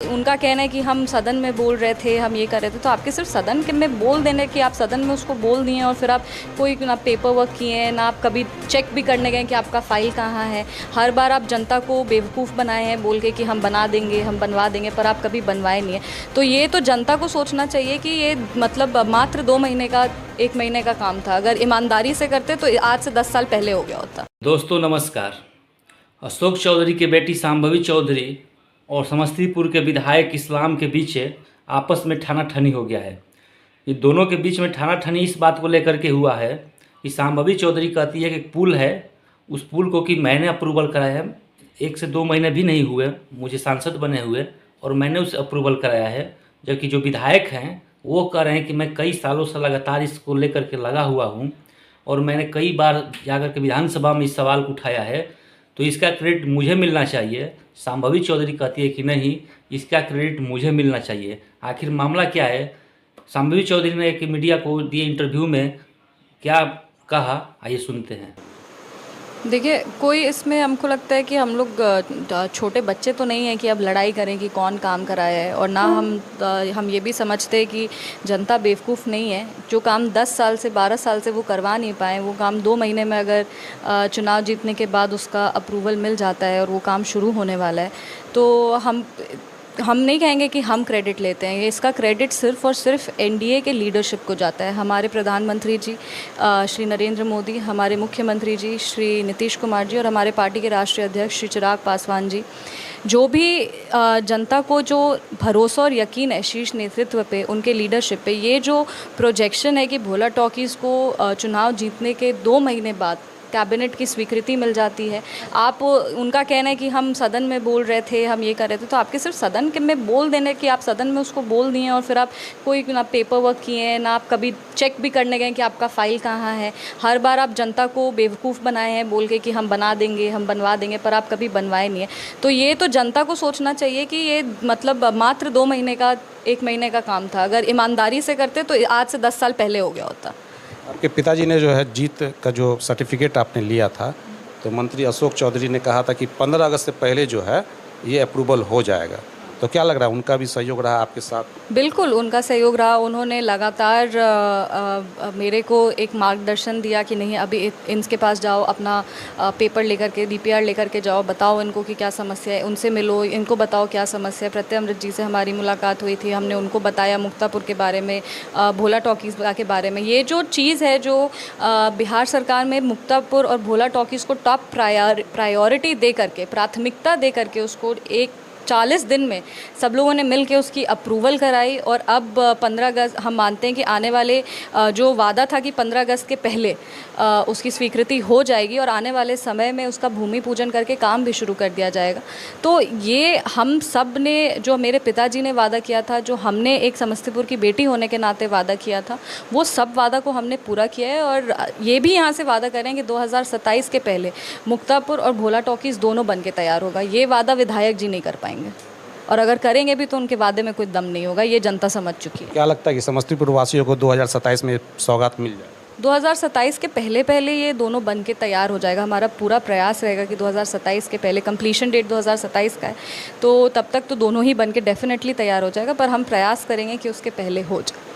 उनका कहना है कि हम सदन में बोल रहे थे, हम ये कर रहे थे, तो आपके सिर्फ सदन के में बोल देने कि आप सदन में उसको बोल दिए और फिर आप कोई ना पेपर वर्क किए हैं, ना आप कभी चेक भी करने गए कि आपका फ़ाइल कहाँ है। हर बार आप जनता को बेवकूफ़ बनाए हैं बोल के कि हम बना देंगे, हम बनवा देंगे, पर आप कभी बनवाए नहीं है। तो ये तो जनता को सोचना चाहिए कि ये मतलब मात्र 2 महीने का 1 महीने का काम था। अगर ईमानदारी से करते तो आज से 10 साल पहले हो गया होता। दोस्तों नमस्कार। अशोक चौधरी की बेटी शांभवी चौधरी और समस्तीपुर के विधायक इस्लाम के बीच आपस में ठानाठानी हो गया है। ये दोनों के बीच में ठानाठानी इस बात को लेकर के हुआ है कि शांभवी चौधरी कहती है कि पुल है, उस पुल को कि मैंने अप्रूवल कराया है, 1 से 2 महीने भी नहीं हुए मुझे सांसद बने हुए और मैंने उसे अप्रूवल कराया है। जबकि जो विधायक हैं वो कह रहे हैं कि मैं कई सालों से लगातार इसको लेकर के लगा हुआ हूँ और मैंने कई बार जाकर के विधानसभा में इस सवाल को उठाया है, तो इसका क्रेडिट मुझे मिलना चाहिए। शांभवी चौधरी कहती है कि नहीं, इसका क्रेडिट मुझे मिलना चाहिए। आखिर मामला क्या है? शांभवी चौधरी ने एक मीडिया को दिए इंटरव्यू में क्या कहा, आइए सुनते हैं। देखिए, कोई इसमें हमको लगता है कि हम लोग छोटे बच्चे तो नहीं हैं कि अब लड़ाई करें कि कौन काम कराया है, और ना हम ये भी समझते हैं कि जनता बेवकूफ़ नहीं है। जो काम 10 साल से 12 साल से वो करवा नहीं पाए, वो काम 2 महीने में अगर चुनाव जीतने के बाद उसका अप्रूवल मिल जाता है और वो काम शुरू होने वाला है, तो हम नहीं कहेंगे कि हम क्रेडिट लेते हैं। ये इसका क्रेडिट सिर्फ़ और सिर्फ एनडीए के लीडरशिप को जाता है। हमारे प्रधानमंत्री जी श्री नरेंद्र मोदी, हमारे मुख्यमंत्री जी श्री नीतीश कुमार जी और हमारे पार्टी के राष्ट्रीय अध्यक्ष श्री चिराग पासवान जी, जो भी जनता को जो भरोसा और यकीन है शीर्ष नेतृत्व पे, उनके लीडरशिप पे, ये जो प्रोजेक्शन है कि भोला टॉकीज़ को चुनाव जीतने के 2 महीने बाद कैबिनेट की स्वीकृति मिल जाती है। आप उनका कहना है कि हम सदन में बोल रहे थे, हम ये कर रहे थे, तो आपके सिर्फ सदन के में बोल देने कि आप सदन में उसको बोल दिए और फिर आप कोई ना पेपर वर्क किए हैं, ना आप कभी चेक भी करने गए कि आपका फ़ाइल कहाँ है। हर बार आप जनता को बेवकूफ़ बनाए हैं बोल के कि हम बना देंगे, हम बनवा देंगे, पर आप कभी बनवाए नहीं है। तो ये तो जनता को सोचना चाहिए कि ये मतलब मात्र 2 महीने का 1 महीने का काम था। अगर ईमानदारी से करते तो आज से 10 साल पहले हो गया होता। आपके पिताजी ने जो है जीत का जो सर्टिफिकेट आपने लिया था, तो मंत्री अशोक चौधरी ने कहा था कि 15 अगस्त से पहले जो है ये अप्रूवल हो जाएगा। तो क्या लग रहा है, उनका भी सहयोग रहा आपके साथ? बिल्कुल, उनका सहयोग रहा। उन्होंने लगातार मेरे को एक मार्गदर्शन दिया कि नहीं, अभी इनके पास जाओ, अपना पेपर लेकर के, डीपीआर लेकर के जाओ, बताओ इनको कि क्या समस्या है, उनसे मिलो, इनको बताओ क्या समस्या है। प्रत्यमृत जी से हमारी मुलाकात हुई थी, हमने उनको बताया मुक्तापुर के बारे में, भोला टॉकीज़ के बारे में। ये जो चीज़ है जो बिहार सरकार में मुक्तापुर और भोला टॉकीज़ को टॉप प्रायोरिटी दे करके, प्राथमिकता दे करके उसको एक 40 दिन में सब लोगों ने मिल के उसकी अप्रूवल कराई। और अब 15 अगस्त हम मानते हैं कि आने वाले जो वादा था कि 15 अगस्त के पहले उसकी स्वीकृति हो जाएगी और आने वाले समय में उसका भूमि पूजन करके काम भी शुरू कर दिया जाएगा। तो ये हम सब ने, जो मेरे पिताजी ने वादा किया था, जो हमने एक समस्तीपुर की बेटी होने के नाते वादा किया था, वो सब वादा को हमने पूरा किया है। और ये भी यहाँ से वादा करें कि 2027 के पहले मुक्तापुर और भोला टॉकीज़ दोनों बन के तैयार होगा। ये वादा विधायक जी नहीं कर पाएंगे, और अगर करेंगे भी तो उनके वादे में कोई दम नहीं होगा। ये जनता समझ चुकी है। क्या लगता है कि समस्तीपुर वासियों को 2027 में सौगात मिल जाए? 2027 के पहले ये दोनों बन के तैयार हो जाएगा। हमारा पूरा प्रयास रहेगा कि 2027 के पहले, कंप्लीशन डेट 2027 का है, तो तब तक तो दोनों ही बन के डेफिनेटली तैयार हो जाएगा, पर हम प्रयास करेंगे कि उसके पहले हो जाए।